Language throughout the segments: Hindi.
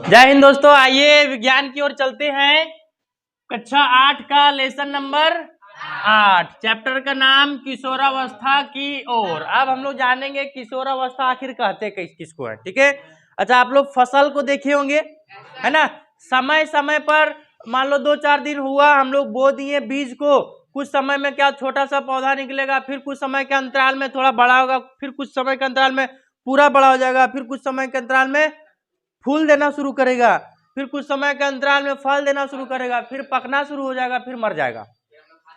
जय हिंद दोस्तों, आइए विज्ञान की ओर चलते हैं। कक्षा 8 का लेसन नंबर 8, चैप्टर का नाम किशोरावस्था की ओर। अब हम लोग जानेंगे किशोरावस्था आखिर कहते किसको है। ठीक है, अच्छा आप लोग फसल को देखे होंगे, है ना। समय समय पर मान लो 2-4 दिन हुआ, हम लोग बो दिए बीज को, कुछ समय में क्या छोटा सा पौधा निकलेगा, फिर कुछ समय के अंतराल में थोड़ा बड़ा होगा, फिर कुछ समय के अंतराल में पूरा बड़ा हो जाएगा, फिर कुछ समय के अंतराल में फूल देना शुरू करेगा, फिर कुछ समय के अंतराल में फल देना शुरू करेगा, फिर पकना शुरू हो जाएगा, फिर मर जाएगा,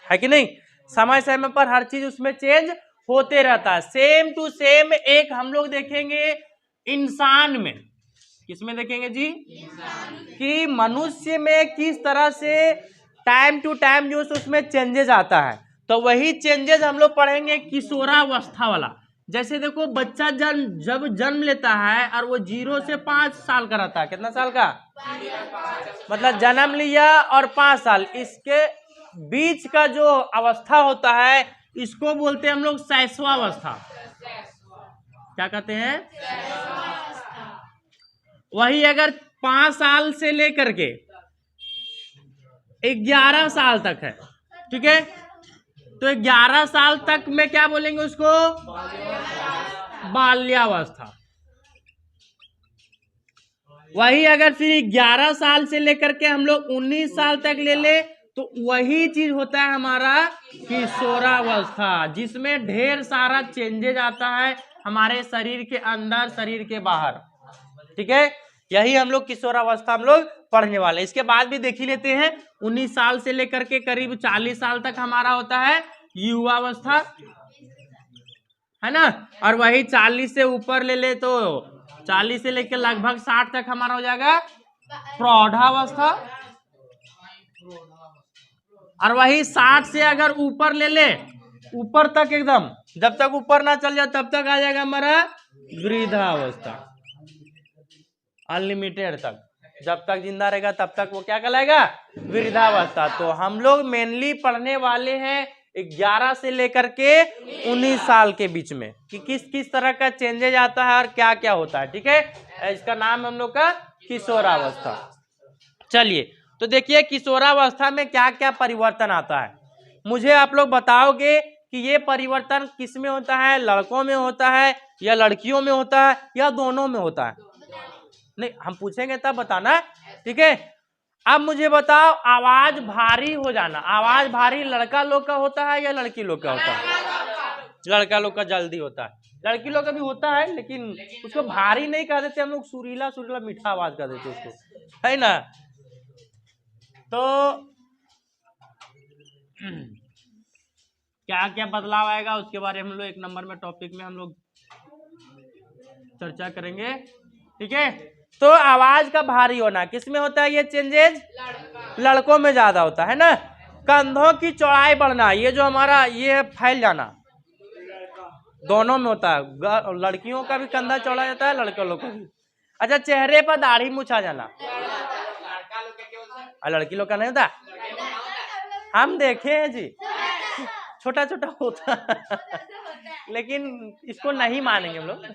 है कि नहीं। समय समय पर हर चीज उसमें चेंज होते रहता है। सेम टू सेम एक हम लोग देखेंगे इंसान में। किसमें देखेंगे जी? कि मनुष्य में किस तरह से टाइम टू टाइम जो उसमें चेंजेस आता है, तो वही चेंजेस हम लोग पढ़ेंगे किशोरावस्था वाला। जैसे देखो, बच्चा जब जन्म लेता है और वो 0 से 5 साल का रहता है। कितना साल का? मतलब जन्म लिया और 5 साल, इसके बीच का जो अवस्था होता है इसको बोलते हैं हम लोग शैशवावस्था। क्या कहते हैं? वही अगर 5 साल से लेकर के 11 साल तक है, ठीक है, तो 11 साल तक में क्या बोलेंगे उसको? बाल्यावस्था। वही अगर फिर 11 साल से लेकर के हम लोग 19 साल तक ले ले, तो वही चीज होता है हमारा किशोरावस्था, जिसमें ढेर सारा चेंजेज आता है हमारे शरीर के अंदर, शरीर के बाहर। ठीक है, यही हम लोग किशोरावस्था हम लोग पढ़ने वाले। इसके बाद भी देख ही लेते हैं, 19 साल से लेकर के करीब 40 साल तक हमारा होता है युवावस्था, है ना। और वही 40 से ऊपर ले ले तो 40 से लेकर लगभग 60 तक हमारा हो जाएगा प्रौढ़ावस्था। और वही 60 से अगर ऊपर ले ले, ऊपर तक एकदम, जब तक ऊपर ना चल जाए तब तक आ जाएगा हमारा वृद्धावस्था, अनलिमिटेड तक, जब तक जिंदा रहेगा तब तक वो क्या कहलाएगा? वृद्धावस्था। तो हम लोग मेनली पढ़ने वाले हैं 11 से लेकर के 19 साल के बीच में कि किस किस तरह का चेंजेज आता है और क्या क्या होता है। ठीक है, इसका नाम हम लोग का किशोरावस्था। चलिए, तो देखिए किशोरावस्था में क्या क्या परिवर्तन आता है, मुझे आप लोग बताओगे कि ये परिवर्तन किस में होता है? लड़कों में होता है या लड़कियों में होता है या दोनों में होता है? नहीं, हम पूछेंगे तब बताना, ठीक है। अब मुझे बताओ, आवाज भारी हो जाना, आवाज भारी लड़का लोग का होता है या लड़की लोग का होता है? लड़का लोग का जल्दी होता है, लड़की लोग का भी होता है, लेकिन उसको भारी नहीं कह देते हम लोग, सुरीला सुरीला मीठा आवाज कह देते उसको, है ना। तो क्या क्या बदलाव आएगा उसके बारे में हम लोग एक नंबर में टॉपिक में हम लोग चर्चा करेंगे। ठीक है, तो आवाज का भारी होना किस में होता है? ये चेंजेज लड़कों में ज्यादा होता है ना। कंधों की चौड़ाई बढ़ना, ये जो हमारा ये फैल जाना, दोनों में होता है। लड़कियों का भी कंधा चौड़ा जाता है, लड़कों लोग का भी। अच्छा, चेहरे पर दाढ़ी मूछ आ जाना, लड़की लोग का नहीं होता, हम देखे हैं जी, छोटा छोटा होता लेकिन इसको नहीं मानेंगे हम लोग।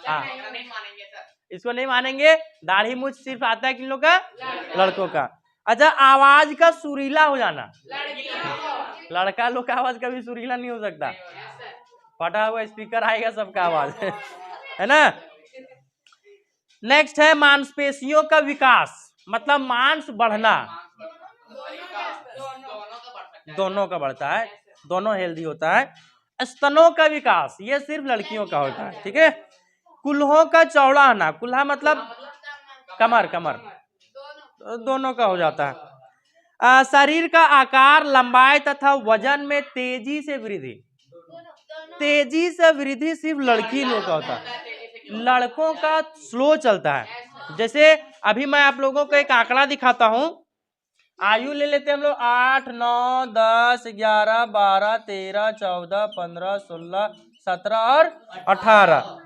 हाँ, इसको नहीं मानेंगे। दाढ़ी मूछ सिर्फ आता है किन लोग का? लड़कों का। अच्छा, आवाज का सुरीला हो जाना, लड़का लोग का आवाज कभी सुरीला नहीं हो सकता, फटा हुआ स्पीकर आएगा सबका आवाज है ना। नेक्स्ट है मांसपेशियों का विकास, मतलब मांस बढ़ना, दोनों का बढ़ता है, दोनों हेल्दी होता है। स्तनों का विकास, ये सिर्फ लड़कियों का होता है। ठीक है, कुल्हों का चौड़ा आना, कुल्हा मतलब कमर, कमर, दोनों का हो जाता है। शरीर का आकार, लंबाई तथा वजन में तेजी से वृद्धि, तेजी से वृद्धि सिर्फ लड़की लोग का होता है, लड़कों का स्लो चलता है। जैसे अभी मैं आप लोगों को एक आंकड़ा दिखाता हूं, आयु ले लेते हैं हम लोग 8, 9, 10, 11, 12, 13, 14, 15, 16, 17 और 18।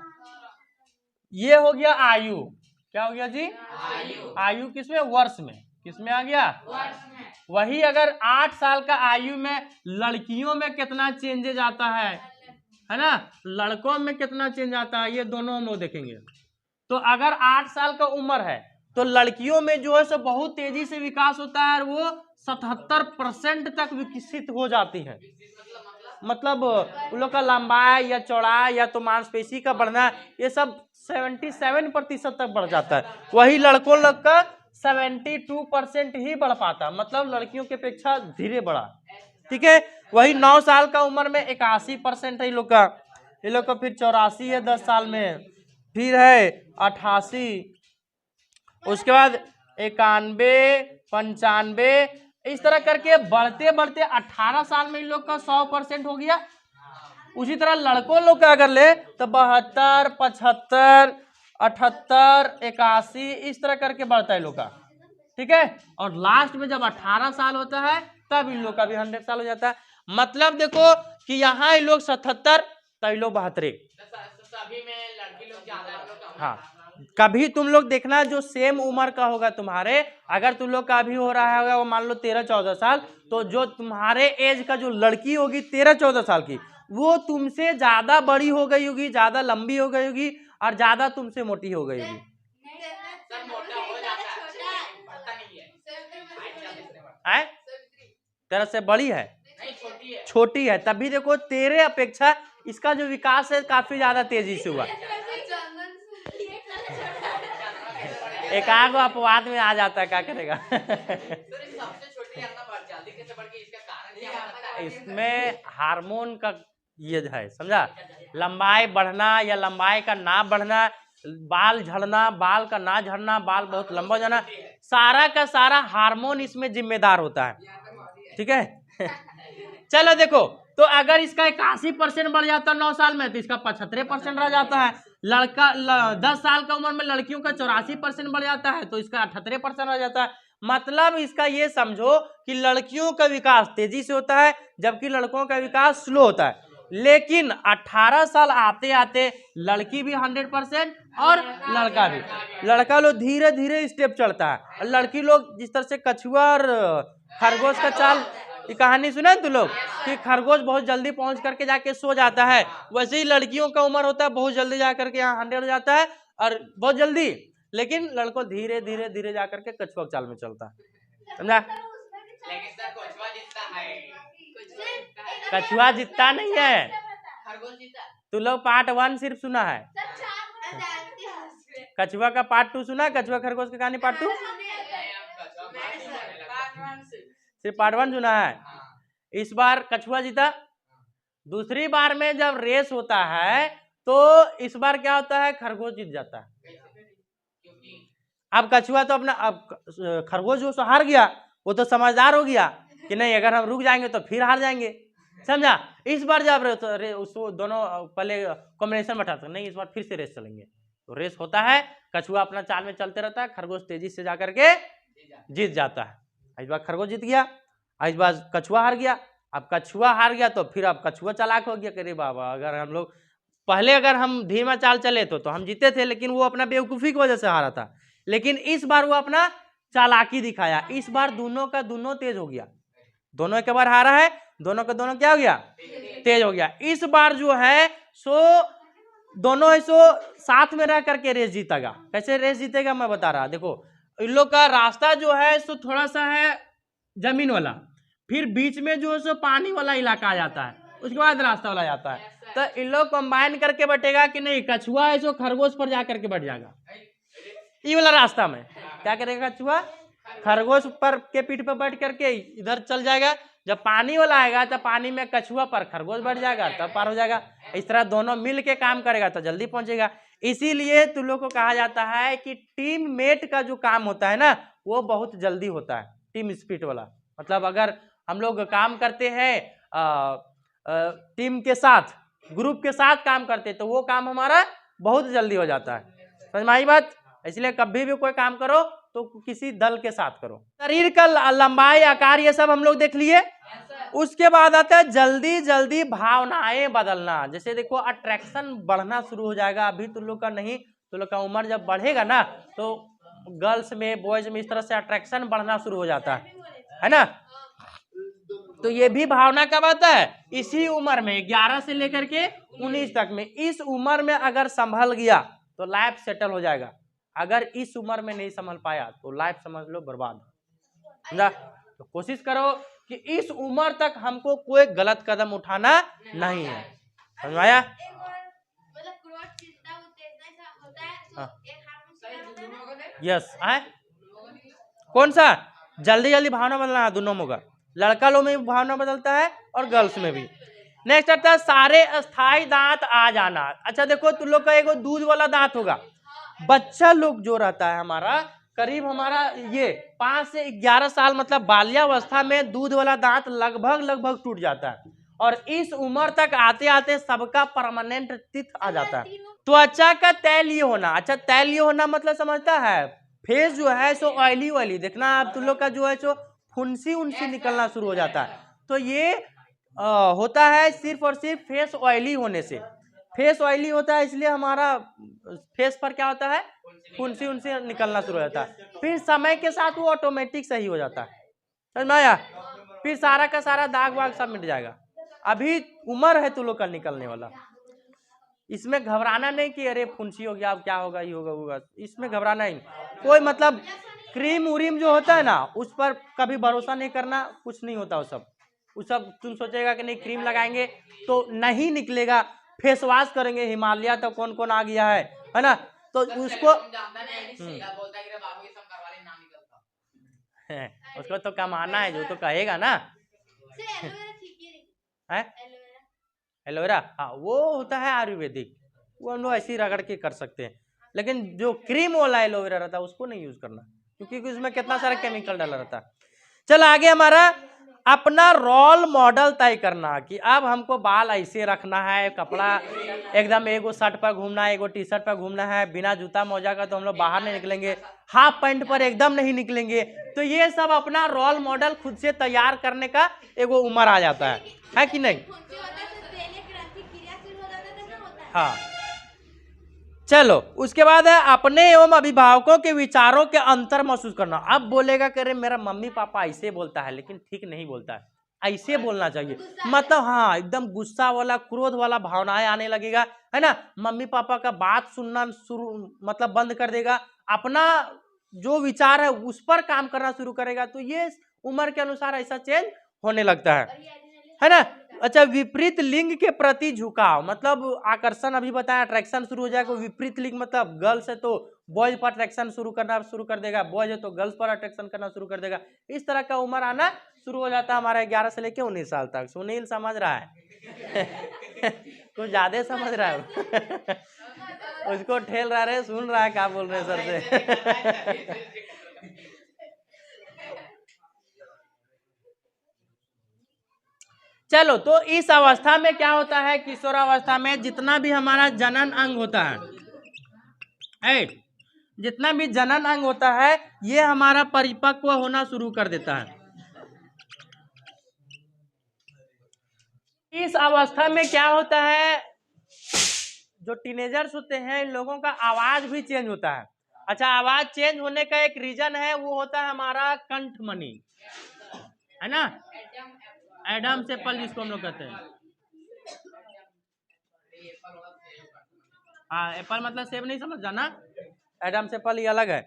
ये हो गया आयु। क्या हो गया जी? आयु किसमें? वर्ष में। किसमें आ गया? वही अगर 8 साल का आयु में लड़कियों में कितना चेंजेज आता है ना, लड़कों में कितना चेंज आता है, ये दोनों हम लोग देखेंगे। तो अगर 8 साल का उम्र है तो लड़कियों में जो है सो बहुत तेजी से विकास होता है और वो 77% तक विकसित हो जाती है। मतलब उन लोग का लंबाई या चौड़ाई या तो मांसपेशी का बढ़ना ये सब 77% तक बढ़ जाता है। वही लड़कों लोग का 72% ही बढ़ पाता, मतलब लड़कियों की अपेक्षा धीरे बढ़ा। ठीक है, वही 9 साल का उम्र में 81% है ये लोग का, ये लोग का फिर 84 है 10 साल में, फिर है 88, उसके बाद 91, 95, इस तरह करके बढ़ते बढ़ते 18 साल में इन लोग का 100% हो गया। उसी तरह लड़कों लोग का अगर ले तो 72, 75, 78, 81 इस तरह करके बढ़ता है लोग का। ठीक है, और लास्ट में जब 18 साल होता है तब इन लोग का भी 100 साल हो जाता है। मतलब देखो कि यहाँ इन लोग 77 तब इन लोग 72। हाँ, कभी तुम लोग देखना जो सेम उम्र का होगा तुम्हारे, अगर तुम लोग का अभी हो रहा होगा वो मान लो 13-14 साल, तो जो तुम्हारे एज का जो लड़की होगी 13-14 साल की, वो तुमसे ज्यादा बड़ी हो गई होगी, ज्यादा लंबी हो गई होगी और ज्यादा तुमसे मोटी हो गई होगी। तेरा से बड़ी है, छोटी है, तभी देखो तेरे अपेक्षा इसका जो विकास है काफी ज्यादा तेजी से हुआ। एक आग अपवाद में आ जाता है, क्या करेगा। इसमें हार्मोन का ये है, समझा, लंबाई बढ़ना या लंबाई का ना बढ़ना, बाल झड़ना, बाल का ना झड़ना, बाल बहुत लंबा हो जाना, सारा का सारा हार्मोन इसमें जिम्मेदार होता है। ठीक है। चलो देखो, तो अगर इसका 81% बढ़ जाता है 9 साल में तो इसका 75% रह जाता है। लड़का 10 साल का उम्र में लड़कियों का 84% बढ़ जाता है तो इसका 78% रह जाता है। मतलब इसका ये समझो कि लड़कियों का विकास तेजी से होता है जबकि लड़कों का विकास स्लो होता है। लेकिन 18 साल आते आते लड़की भी 100% और लड़का भी, लड़का लोग धीरे धीरे स्टेप चढ़ता है और लड़की लोग जिस तरह से कछुआ और खरगोश का चाल, ये कहानी सुना है तुम लोग कि खरगोश बहुत जल्दी पहुंच करके जाके सो जाता है, वैसे ही लड़कियों का उम्र होता है हो जल्दी जा करके यहाँ 100 हो जाता है और बहुत जल्दी, लेकिन लड़कों धीरे धीरे धीरे जा करके कछुआ चाल में चलता है। समझा? कछुआ जीतता नहीं है, तू लोग पार्ट 1 सिर्फ सुना है, कछुआ का पार्ट 2 सुना, कछुआ खरगोश की कहानी पार्ट 2 सिर्फ पार्ट 1 सुना है। इस बार कछुआ जीता। दूसरी बार में जब रेस होता है तो इस बार क्या होता है, खरगोश जीत जाता है। अब कछुआ तो अपना, अब खरगोश जो हार गया वो तो समझदार हो गया कि नहीं अगर हम रुक जाएंगे तो फिर हार जाएंगे। समझा? इस बार जब उसको दोनों पहले कॉम्बिनेशन बैठा तो नहीं, इस बार फिर से रेस चलेंगे, तो रेस होता है, कछुआ अपना चाल में चलते रहता है, खरगोश तेजी से जाकर के जीत जाता है। इस बार खरगोश जीत गया, इस बार कछुआ हार गया। अब कछुआ हार गया तो फिर अब कछुआ चालाक हो गया, अरे बाबा अगर हम लोग पहले अगर हम धीमा चाल चले तो हम जीते थे, लेकिन वो अपना बेवकूफ़ी की वजह से हारा था। लेकिन इस बार वो अपना चालाकी दिखाया, इस बार दोनों का दोनों तेज हो गया, दोनों एक बार हारा है, दोनों का दोनों क्या हो गया, तेज हो गया। इस बार जो है सो दोनों है सो साथ में रह करके रेस जीतेगा। कैसे रेस जीतेगा मैं बता रहा, देखो इन लोग का रास्ता जो है सो थोड़ा सा है जमीन वाला, फिर बीच में जो है सो पानी वाला इलाका आ जाता है, उसके बाद रास्ता वाला जाता है। तो इन लोग कंबाइन करके बैठेगा कि नहीं, कछुआ है सो खरगोश पर जा करके बैठ जाएगा, ये वाला रास्ता में क्या करेगा, कछुआ खरगोश पर के पीठ पर बैठ करके इधर चल जाएगा, जब पानी वाला आएगा तो पानी में कछुआ पर खरगोश बैठ जाएगा, तब पार हो जाएगा। इस तरह दोनों मिल के काम करेगा तो जल्दी पहुंचेगा। इसीलिए तुम लोग को कहा जाता है कि टीम मेट का जो काम होता है ना वो बहुत जल्दी होता है, टीम स्पिरिट वाला। मतलब अगर हम लोग काम करते हैं टीम के साथ, ग्रुप के साथ काम करते हैं तो वो काम हमारा बहुत जल्दी हो जाता है। समझ में आई बात? इसलिए कभी भी कोई काम करो तो किसी दल के साथ करो। शरीर का लंबाई, आकार ये सब हम लोग देख लिए। उसके बाद आता है जल्दी जल्दी भावनाएं बदलना। जैसे देखो अट्रैक्शन बढ़ना शुरू हो जाएगा, अभी तुम लोग का नहीं, तुम लोग का उम्र जब बढ़ेगा ना तो गर्ल्स में बॉयज में इस तरह से अट्रैक्शन बढ़ना शुरू हो जाता है ना। तो ये भी भावना कब आता है, इसी उम्र में 11 से लेकर के 19 तक में। इस उम्र में अगर संभल गया तो लाइफ सेटल हो जाएगा। अगर इस उम्र में नहीं संभल पाया तो लाइफ समझ लो बर्बाद समझा। तो कोशिश करो कि इस उम्र तक हमको कोई गलत कदम उठाना नहीं है, समझ आया। यस है कौन सा जल्दी जल्दी भावना बदलना है, दोनों में लड़का लोग में भी भावना बदलता है और गर्ल्स में भी। नेक्स्ट आता है सारे अस्थाई दांत आ जाना। अच्छा देखो तुम लोग का एक दूध वाला दांत होगा, बच्चा लोग जो रहता है हमारा करीब हमारा ये 5 से 11 साल मतलब बाल्यावस्था में दूध वाला दांत लगभग टूट जाता है और इस उम्र तक आते आते सबका परमानेंट टीथ आ जाता है। त्वचा का तैलीय होना, अच्छा तैलीय होना मतलब समझता है फेस जो है सो ऑयली देखना आप तुम लोग का जो है सो फुंसी उनसी निकलना शुरू हो जाता है। तो ये होता है सिर्फ और सिर्फ फेस ऑयली होने से। फेस ऑयली होता है इसलिए हमारा फेस पर क्या होता है फुंसी उनसे निकलना शुरू हो जाता है। फिर समय के साथ वो ऑटोमेटिक सही हो जाता है, समझ में आया। फिर सारा का सारा दाग वाग सब मिट जाएगा। अभी उम्र है तुम लोग का निकलने वाला, इसमें घबराना नहीं कि अरे फुंसी हो गया अब क्या होगा ये होगा, इसमें घबराना ही नहीं। कोई मतलब क्रीम उरीम जो होता है ना उस पर कभी भरोसा नहीं करना, कुछ नहीं होता वो सब तुम सोचेगा कि नहीं क्रीम लगाएंगे तो नहीं निकलेगा, फेस वॉश करेंगे हिमालय तो कौन कौन आ गया है ना, तो उसको उसको तो कमाना है जो तो कहेगा ना है एलोवेरा, हाँ वो होता है आयुर्वेदिक, वो हम लोग ऐसे ही रगड़ के कर सकते हैं। लेकिन जो क्रीम वाला एलोवेरा रहता है उसको नहीं यूज करना क्योंकि उसमें कितना सारा केमिकल डाला रहता है। चल आगे हमारा अपना रोल मॉडल तय करना कि अब हमको बाल ऐसे रखना है, कपड़ा एकदम एगो शर्ट पर घूमना है, एगो टी शर्ट पर घूमना है, बिना जूता मोजा का तो हम लोग बाहर नहीं निकलेंगे, हाफ पैंट पर एकदम नहीं निकलेंगे। तो ये सब अपना रोल मॉडल खुद से तैयार करने का एगो उम्र आ जाता है कि नहीं। हाँ चलो उसके बाद है अपने एवं अभिभावकों के विचारों के अंतर महसूस करना। अब बोलेगा कि अरे मेरा मम्मी पापा ऐसे बोलता है लेकिन ठीक नहीं बोलता है, ऐसे बोलना चाहिए, मतलब हाँ एकदम गुस्सा वाला क्रोध वाला भावनाएं आने लगेगा है ना। मम्मी पापा का बात सुनना शुरू मतलब बंद कर देगा, अपना जो विचार है उस पर काम करना शुरू करेगा। तो ये उम्र के अनुसार ऐसा चेंज होने लगता है ना। अच्छा विपरीत लिंग के प्रति झुकाव मतलब आकर्षण अभी बताया, अट्रैक्शन शुरू हो जाएगा। विपरीत लिंग मतलब गर्ल्स है तो बॉयज पर अट्रैक्शन शुरू कर देगा, बॉयज है तो गर्ल्स पर अट्रैक्शन करना शुरू कर देगा। इस तरह का उम्र आना शुरू हो जाता है हमारा 11 से लेकर 19 साल तक। सुनील समझ रहा है कुछ ज्यादा समझ रहा है उसको ठेल रहा है, सुन रहा है क्या बोल रहे हैं सर से चलो तो इस अवस्था में क्या होता है, किशोरावस्था में जितना भी हमारा जनन अंग होता है, जितना भी जनन अंग होता है ये हमारा परिपक्व होना शुरू कर देता है। इस अवस्था में क्या होता है, जो टीनेजर्स होते हैं इन लोगों का आवाज भी चेंज होता है। अच्छा आवाज चेंज होने का एक रीजन है, वो होता है हमारा कंठमणि, है ना, एडम्स एप्पल जिसको हम लोग कहते हैं। हाँ एप्पल मतलब सेब नहीं समझ जाना, एडम्स एप्पल ये अलग है।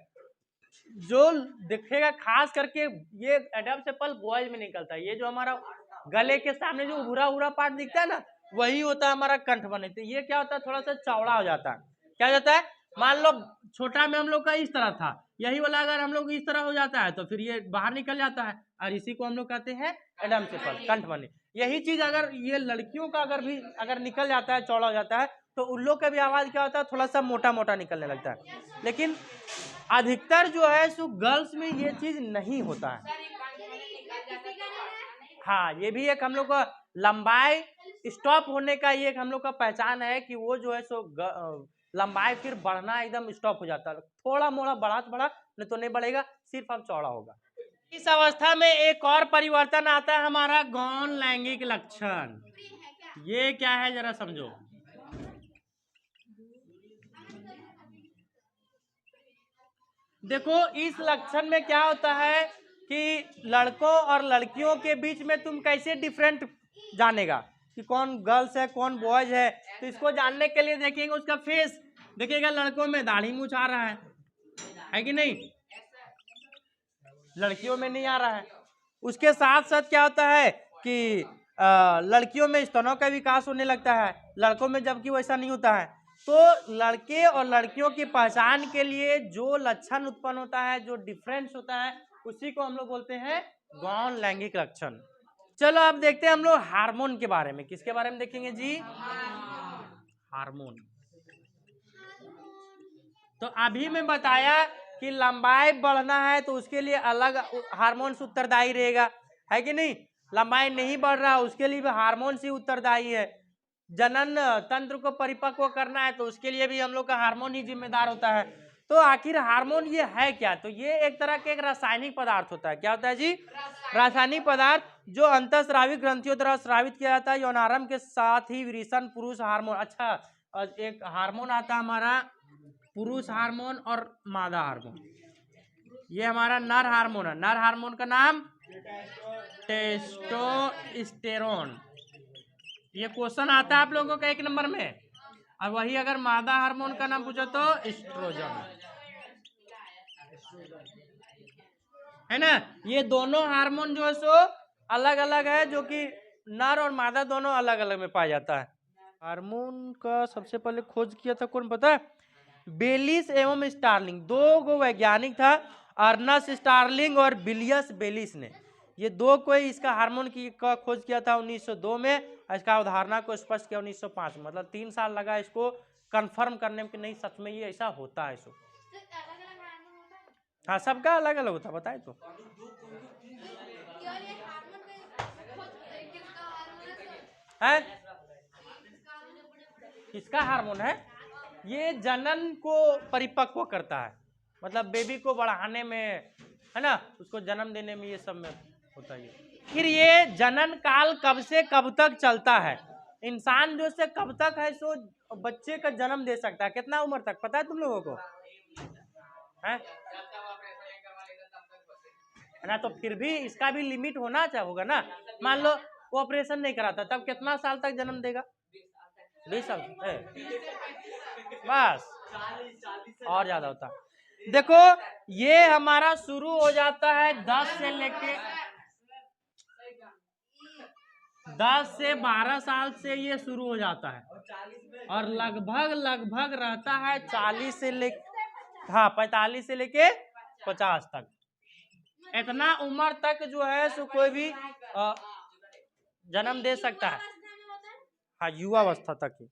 जो दिखेगा खास करके ये एडम्स एप्पल बॉयज में निकलता है, ये जो हमारा गले के सामने जो भूरा पार्ट दिखता है ना वही होता है हमारा कंठमणि। तो ये क्या होता है थोड़ा सा चौड़ा हो जाता है। क्या हो जाता है, मान लो छोटा में हम लोग का इस तरह था, यही वाला अगर हम लोग इस तरह हो जाता है तो फिर ये बाहर निकल जाता है और इसी को हम लोग कहते हैं एडम्स एप्पल कंठमणि। यही चीज अगर ये लड़कियों का अगर निकल जाता है, चौड़ा हो जाता है तो उन लोग का भी आवाज क्या होता है थोड़ा सा मोटा मोटा निकलने लगता है। लेकिन अधिकतर जो है सो गर्ल्स में ये चीज नहीं होता है। हाँ ये भी एक हम लोग का लंबाई स्टॉप होने का ये एक हम लोग का पहचान है कि वो जो है सो लंबाई फिर बढ़ना एकदम स्टॉप हो जाता है, थोड़ा मोड़ा बढ़ा नहीं तो नहीं बढ़ेगा, सिर्फ अब चौड़ा होगा। इस अवस्था में एक और परिवर्तन आता है हमारा गौण लैंगिक लक्षण। ये क्या है जरा समझो। देखो इस लक्षण में क्या होता है कि लड़कों और लड़कियों के बीच में तुम कैसे डिफरेंट जानेगा कि कौन गर्ल्स है कौन बॉयज है। तो इसको जानने के लिए देखेंगे उसका फेस, देखिएगा लड़कों में दाढ़ी मूछ आ रहा है, है कि नहीं? लड़कियों में नहीं आ रहा है। उसके साथ साथ क्या होता है कि लड़कियों में स्तनों का विकास होने लगता है, लड़कों में जबकि वैसा नहीं होता है। तो लड़के और लड़कियों की पहचान के लिए जो लक्षण उत्पन्न होता है, जो डिफरेंस होता है, उसी को हम लोग बोलते हैं गौण लैंगिक लक्षण। चलो अब देखते हैं हम लोग हार्मोन के बारे में। किसके बारे में देखेंगे जी? हार्मोन। तो अभी मैं बताया कि लंबाई बढ़ना है तो उसके लिए अलग हार्मोन्स उत्तरदायी रहेगा, है कि नहीं? लंबाई नहीं बढ़ रहा उसके लिए भी हार्मोन्स ही उत्तरदायी है। जनन तंत्र को परिपक्व करना है तो उसके लिए भी हम लोग का हार्मोन ही जिम्मेदार होता है। तो आखिर हार्मोन ये है क्या? तो ये एक तरह के एक रासायनिक पदार्थ होता है। क्या होता है जी? रासायनिक पदार्थ जो अंतःस्रावी ग्रंथियों द्वारा स्रावित किया जाता है यौनारंभ के साथ ही विरिसन पुरुष हार्मोन। अच्छा, एक हार्मोन आता है हमारा पुरुष हार्मोन और मादा हार्मोन। ये हमारा नर हार्मोन है। नर हार्मोन का नाम टेस्टोस्टेरोन। ये क्वेश्चन आता है आप लोगों का 1 नंबर में। और वही अगर मादा हार्मोन का नाम पूछो तो एस्ट्रोजन, है ना? ये दोनों हार्मोन जो है सो अलग अलग है, जो कि नर और मादा दोनों अलग अलग में पाया जाता है। हार्मोन का सबसे पहले खोज किया था कौन पता है? बेलिस एवं स्टार्लिंग। 2 गो वैज्ञानिक था, अर्नस्ट स्टार्लिंग और बिलियस बेलिस ने। ये 2 कोई इसका हार्मोन का खोज किया था 1902 में। इसका अवधारणा को स्पष्ट किया 1905 में। मतलब 3 साल लगा इसको कंफर्म करने में कि नहीं सच में ये ऐसा होता है। सो हाँ, सबका अलग अलग होता, बताए तो। है किसका हार्मोन है? ये जनन को परिपक्व करता है, मतलब बेबी को बढ़ाने में, है ना, उसको जन्म देने में, ये सब में होता है। फिर ये जनन काल कब से कब तक चलता है? इंसान जो से कब तक है सो बच्चे का जन्म दे सकता है, कितना उम्र तक पता है तुम लोगों को? है ना? तो फिर भी इसका भी लिमिट होना चाहिए, होगा ना। मान लो वो ऑपरेशन नहीं कराता तब कितना साल तक जन्म देगा? 20 साल बस, और ज्यादा होता। देखो ये हमारा शुरू हो जाता है 10 से 12 साल से ये शुरू हो जाता है और लगभग रहता है 40 से लेके 45 से लेके 50 तक। इतना उम्र तक जो है सो कोई भी जन्म दे सकता है। हाँ, युवावस्था तक ही।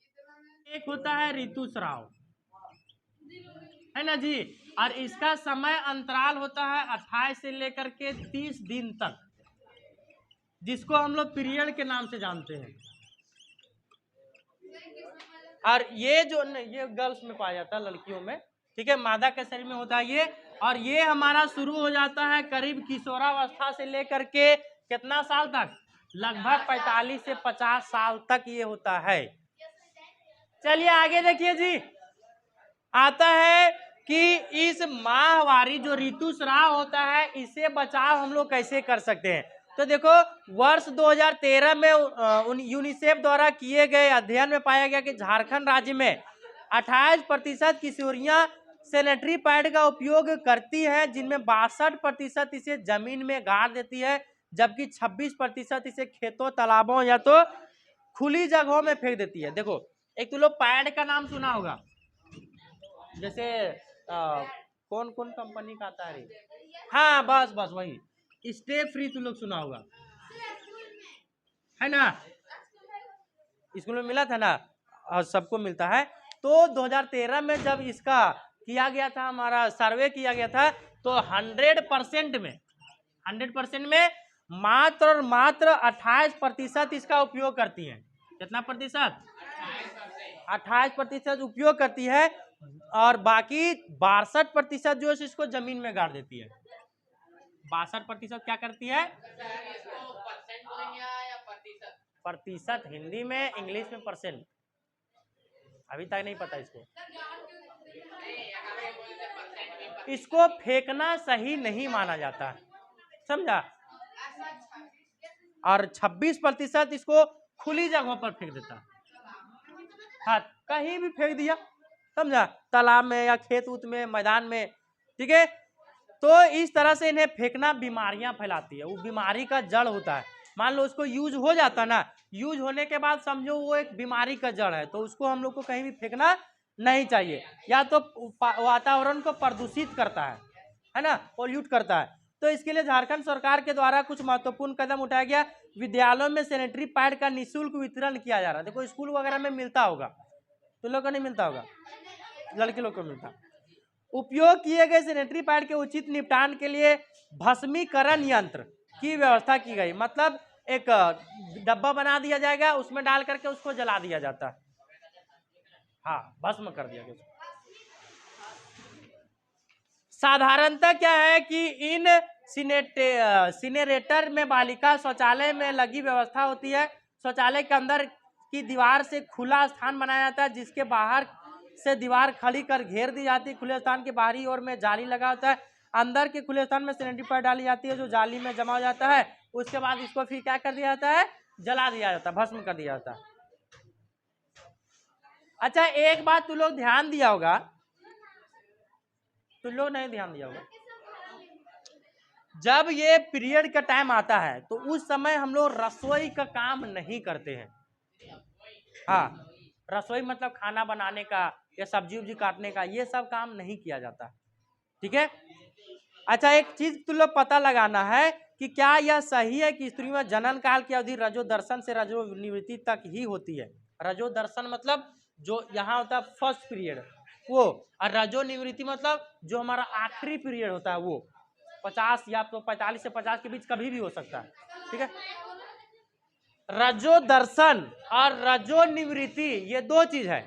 एक होता है ऋतुस्राव, है ना जी, और इसका समय अंतराल होता है 28 से लेकर के 30 दिन तक, जिसको हम लोग पीरियड के नाम से जानते हैं। और ये जो ये गर्ल्स में पाया जाता है, लड़कियों में, ठीक है, मादा के शरीर में होता है ये। और ये हमारा शुरू हो जाता है करीब किशोरावस्था से लेकर के कितना साल तक? लगभग 45 से 50 साल तक ये होता है। चलिए आगे देखिए जी, आता है कि इस माहवारी जो ऋतुस्राव होता है इससे बचाव हम लोग कैसे कर सकते हैं? तो देखो वर्ष 2013 में यूनिसेफ द्वारा किए गए अध्ययन में पाया गया कि झारखंड राज्य में 28% किशोरियां सैनिटरी पैड का उपयोग करती हैं, जिनमें 62% इसे जमीन में गाड़ देती है, जबकि 26% इसे खेतों, तालाबों या तो खुली जगहों में फेंक देती है। देखो एक तो लोग पैड का नाम सुना होगा, जैसे कौन कौन कंपनी का आता है? हाँ बस वही स्टे फ्री तुम लोग सुना होगा, है ना? स्कूल में मिला था ना, और सबको मिलता है। तो 2013 में जब इसका किया गया था, हमारा सर्वे किया गया था, तो 100% में मात्र 28% इसका उपयोग करती है। कितना प्रतिशत? 28% उपयोग करती है, और बाकी 62% जो है इसको जमीन में गाड़ देती है। 62% क्या करती है? प्रतिशत हिंदी में, इंग्लिश में परसेंट, अभी तक नहीं पता इसको। इसको फेंकना सही नहीं माना जाता, समझा? और 26% इसको खुली जगहों पर फेंक देता। हाँ, कहीं भी फेंक दिया, समझा? तालाब में या खेत उत में, मैदान में, ठीक है। तो इस तरह से इन्हें फेंकना बीमारियां फैलाती है, वो बीमारी का जड़ होता है। मान लो उसको यूज हो जाता ना, यूज होने के बाद समझो वो एक बीमारी का जड़ है, तो उसको हम लोग को कहीं भी फेंकना नहीं चाहिए, या तो वातावरण को प्रदूषित करता है ना, पोल्यूट करता है। तो इसके लिए झारखंड सरकार के द्वारा कुछ महत्वपूर्ण कदम उठाया गया। विद्यालयों में सैनिटरी पैड का निःशुल्क वितरण किया जा रहा है। देखो स्कूल वगैरह में मिलता होगा, तो लोग को नहीं मिलता होगा, लड़के लोग को मिलता। उपयोग किए गए सैनिटरी पैड के उचित निपटान के लिए भस्मीकरण यंत्र की व्यवस्था की गई। मतलब एक डब्बा बना दिया जाएगा, उसमें डाल करके उसको जला दिया जाता है, हाँ भस्म कर दिया गया। साधारणतः क्या है कि इन सिनेरेटर में बालिका शौचालय में लगी व्यवस्था होती है। शौचालय के अंदर की दीवार से खुला स्थान बनाया जाता है, जिसके बाहर से दीवार खड़ी कर घेर दी जाती है। खुले स्थान के बाहरी ओर में जाली लगा होता है। अंदर के खुले स्थान में सैनिटरी पैड डाली जाती है, जो जाली में जमा हो जाता है। उसके बाद इसको फिर क्या कर दिया जाता है, जला दिया जाता है, भस्म कर दिया जाता है। अच्छा एक बात तुम लोग ध्यान दिया होगा, तुम लोग नहीं ध्यान दिया होगा, जब ये पीरियड का टाइम आता है तो उस समय हम लोग रसोई का काम नहीं करते हैं। हाँ, रसोई मतलब खाना बनाने का या सब्जी उब्जी काटने का, ये सब काम नहीं किया जाता, ठीक है। अच्छा एक चीज तुम लोग पता लगाना है कि क्या यह सही है कि स्त्री में जनन काल की अवधि रजो दर्शन से रजो निवृत्ति तक ही होती है। रजो दर्शन मतलब जो यहाँ होता है फर्स्ट पीरियड वो, और रजो निवृत्ति मतलब जो हमारा आखिरी पीरियड होता है वो 50 या तो 45 से 50 के बीच कभी भी हो सकता है, ठीक है। रजो दर्शन और रजो निवृत्ति ये दो चीज है।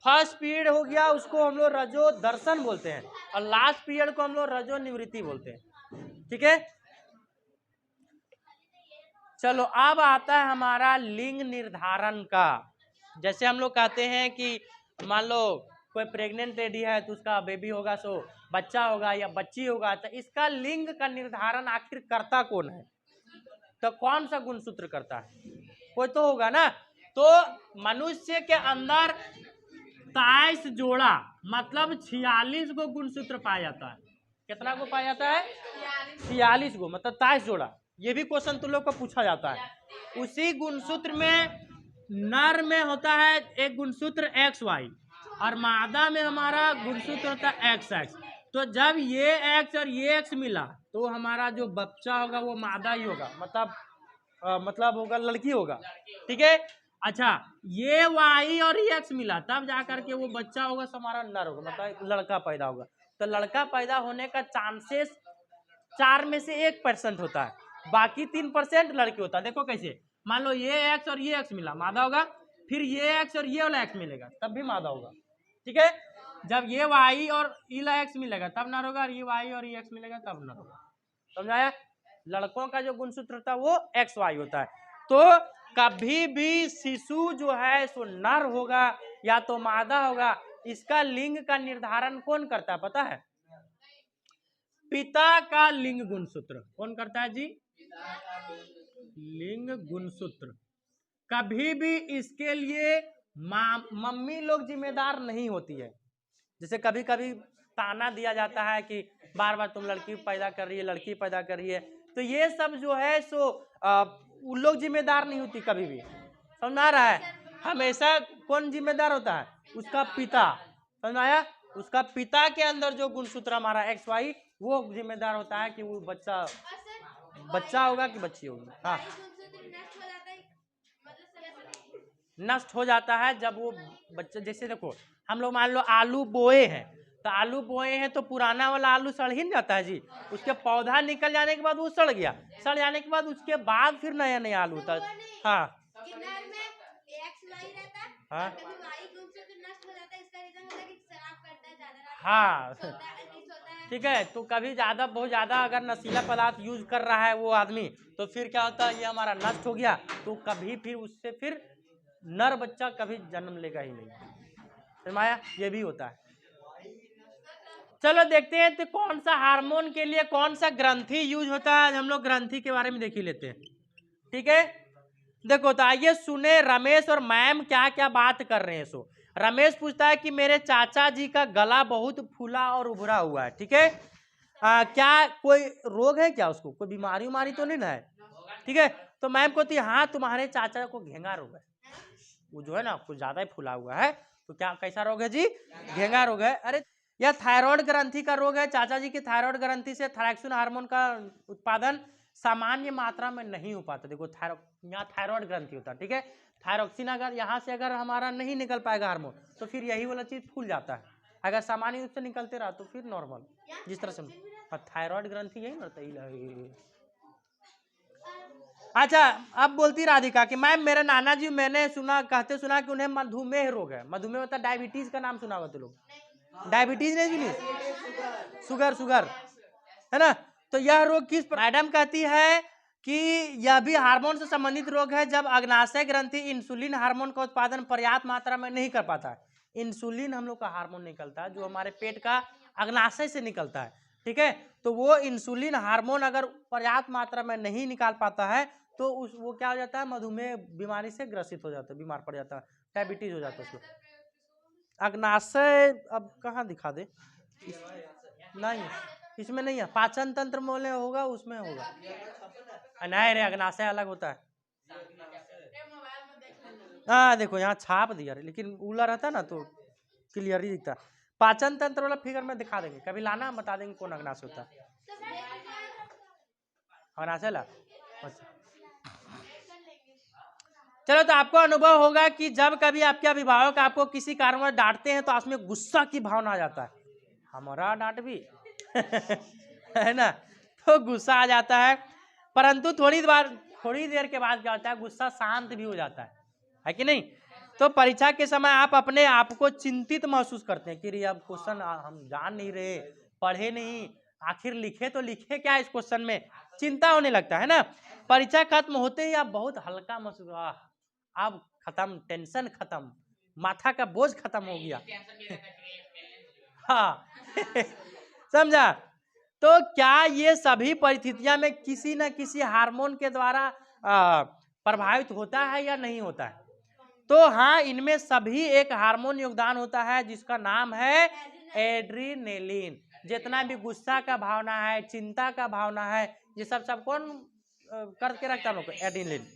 फर्स्ट पीरियड हो गया उसको हम लोग रजो दर्शन बोलते हैं, और लास्ट पीरियड को हम लोग रजो निवृत्ति बोलते हैं, ठीक है। चलो अब आता है हमारा लिंग निर्धारण का। जैसे हम लोग कहते हैं कि मान लो कोई प्रेग्नेंट लेडी है तो उसका बेबी होगा, सो बच्चा होगा या बच्ची होगा, तो इसका लिंग का निर्धारण आखिर करता कौन है, तो कौन सा गुणसूत्र करता है, कोई तो होगा ना। तो मनुष्य के अंदर 23 जोड़ा मतलब 46 गो गुणसूत्र पाया जाता है। कितना को पाया जाता है, 46 गो मतलब 23 जोड़ा। ये भी क्वेश्चन तुम लोग को पूछा जाता है। उसी गुणसूत्र में नर में होता है एक गुणसूत्र XY और मादा में हमारा गुणसूत्र होता है XX। तो जब ये X और ये X मिला तो हमारा जो बच्चा होगा वो मादा ही होगा, मतलब होगा लड़की होगा, ठीक है। अच्छा ये Y और ये X मिला तब जाकर के वो बच्चा होगा, तो हमारा नर होगा, मतलब लड़का पैदा होगा। तो लड़का पैदा होने का चांसेस 4 में से 1% होता है, बाकी 3% लड़की होता है। देखो कैसे, मान लो ये X और ये X मिला मादा होगा, फिर ये X और ये वाला X मिलेगा तब भी मादा होगा, ठीक है। जब ये Y और ये वाला X मिलेगा तब नर होगा, और ये Y और ये X मिलेगा तब नर होगा। समझाया। लड़कों का जो गुणसूत्र होता है वो XY होता है। तो कभी भी शिशु जो है सो नर होगा या तो मादा होगा, इसका लिंग का निर्धारण कौन करता है पता है, पिता का लिंग गुणसूत्र। कौन करता है जी, लिंग गुणसूत्र। कभी भी इसके लिए मम्मी लोग जिम्मेदार नहीं होती है। जैसे कभी कभी ताना दिया जाता है कि बार बार तुम लड़की पैदा कर रही है, लड़की पैदा कर रही है, तो ये सब जो है सो उन लोग जिम्मेदार नहीं होती कभी भी। समझ आ रहा है। हमेशा कौन जिम्मेदार होता है, उसका पिता। समझ आया। उसका पिता के अंदर जो गुणसूत्र हमारा XY वो जिम्मेदार होता है कि वो बच्चा होगा कि बच्ची होगी। हाँ नष्ट हो जाता है जब वो बच्चे, जैसे देखो हम लोग मान लो आलू बोए हैं, तो आलू बोए हैं तो पुराना वाला आलू सड़ ही नहीं जाता है जी, उसके पौधा निकल जाने के बाद वो सड़ गया, सड़ जाने के बाद उसके बाद फिर नया नया आलू होता है। हाँ हाँ ठीक है। तो कभी ज्यादा बहुत ज्यादा अगर नशीला पदार्थ यूज कर रहा है वो आदमी, तो फिर क्या होता है, ये हमारा नष्ट हो गया, तो कभी फिर उससे फिर नर बच्चा कभी जन्म लेगा ही नहीं। समझाया। ये भी होता है। चलो देखते हैं तो कौन सा हार्मोन के लिए कौन सा ग्रंथि यूज होता है। हम लोग ग्रंथि के बारे में देख ही लेते हैं, ठीक है। देखो तो आइए सुने रमेश और मैम क्या क्या बात कर रहे हैं। रमेश पूछता है कि मेरे चाचा जी का गला बहुत फूला और उभरा हुआ है, ठीक है। क्या कोई रोग है क्या, उसको कोई बीमारी उमारी तो नहीं ना है, ठीक है। तो मैम कहती है हाँ तुम्हारे चाचा को घेंगा रोग है, वो जो है ना कुछ ज्यादा ही फूला हुआ है, तो क्या कैसा रोग है जी, घेंगा रोग है। अरे यह थायराइड ग्रंथि का रोग है, चाचा जी की थायराइड ग्रंथि से थायरॉक्सिन हार्मोन का उत्पादन सामान्य मात्रा में नहीं हो पाता। देखो यहाँ थायराइड ग्रंथि होता है, ठीक है, थायरॉक्सिन अगर यहाँ से अगर हमारा नहीं निकल पाएगा हार्मोन, तो फिर यही वाला चीज फूल जाता है। अगर सामान्य रूप से निकलते रहा तो फिर नॉर्मल, जिस तरह से थायराइड ग्रंथि यही रहता है। अच्छा, अब बोलती राधिका कि मैम मेरे नाना जी मैंने कहते सुना कि उन्हें मधुमेह रोग है। मधुमेह मतलब डायबिटीज का नाम सुना होगा तो लोग, डायबिटीज नहीं सुनी, शुगर शुगर है ना। तो यह रोग किस मैडम कहती है कि यह भी हार्मोन से संबंधित रोग है, जब अग्नाशय ग्रंथि इंसुलिन हार्मोन का उत्पादन पर्याप्त मात्रा में नहीं कर पाता है। इंसुलिन हम लोग का हार्मोन निकलता है जो हमारे पेट का अग्नाशय से निकलता है, ठीक है। तो वो इंसुलिन हार्मोन अगर पर्याप्त मात्रा में नहीं निकाल पाता है तो वो क्या हो जाता है, मधुमेह बीमारी से ग्रसित हो जाता है, बीमार पड़ जाता है, डायबिटीज हो जाता है उसको। अग्नाशय अब कहाँ दिखा दे, नहीं इसमें नहीं है, पाचन तंत्र मोले होगा उसमें होगा, नहीं रे अग्नाशय अलग होता है। हाँ देखो यहाँ छाप दिया रे, लेकिन उला रहता ना तो क्लियर ही दिखता। पाचन तंत्र वाला फिगर में दिखा देंगे, कभी लाना बता देंगे कौन अग्नाशय होता है, अग्नाशय ला। अच्छा चलो, तो आपको अनुभव होगा कि जब कभी आपके अभिभावक आपको किसी कारणवश डांटते हैं तो आप में गुस्सा की भावना आ जाता है, हमारा डांट भी है ना, तो गुस्सा आ जाता है। परंतु थोड़ी देर के बाद क्या होता है, गुस्सा शांत भी हो जाता है कि नहीं। तो परीक्षा के समय आप अपने आप को चिंतित महसूस करते हैं कि अब क्वेश्चन हम जान नहीं रहे, पढ़े नहीं, आखिर लिखे तो लिखे क्या इस क्वेश्चन में, चिंता होने लगता है ना। परीक्षा खत्म होते ही आप बहुत हल्का महसूस, अब खत्म, टेंशन खत्म, माथा का बोझ खत्म हो गया हाँ समझा। तो क्या ये सभी परिस्थितियां में किसी न किसी हार्मोन के द्वारा प्रभावित होता है या नहीं होता है? तो हाँ, इनमें सभी एक हार्मोन योगदान होता है जिसका नाम है एड्रीनेलिन। जितना भी गुस्सा का भावना है, चिंता का भावना है, ये सब कौन करके रखता है, एड्रीनेलिन।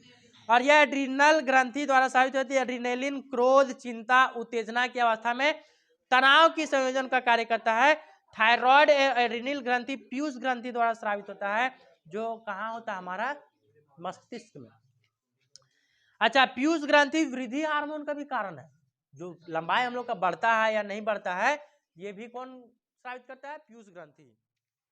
और यह एड्रीनल ग्रंथि द्वारा साबित होती है। एड्रीनेलिन क्रोध, चिंता, उत्तेजना की अवस्था में तनाव की संयोजन का कार्य करता है। थायराइड एड्रीनल ग्रंथि पीयूष ग्रंथि द्वारा स्रावित होता है, जो कहाँ होता है, हमारा मस्तिष्क में। अच्छा, पीयूष ग्रंथि वृद्धि हार्मोन का भी कारण है, जो लंबाई हम लोग का बढ़ता है या नहीं बढ़ता है, ये भी कौन स्रावित करता है, पीयूष ग्रंथि।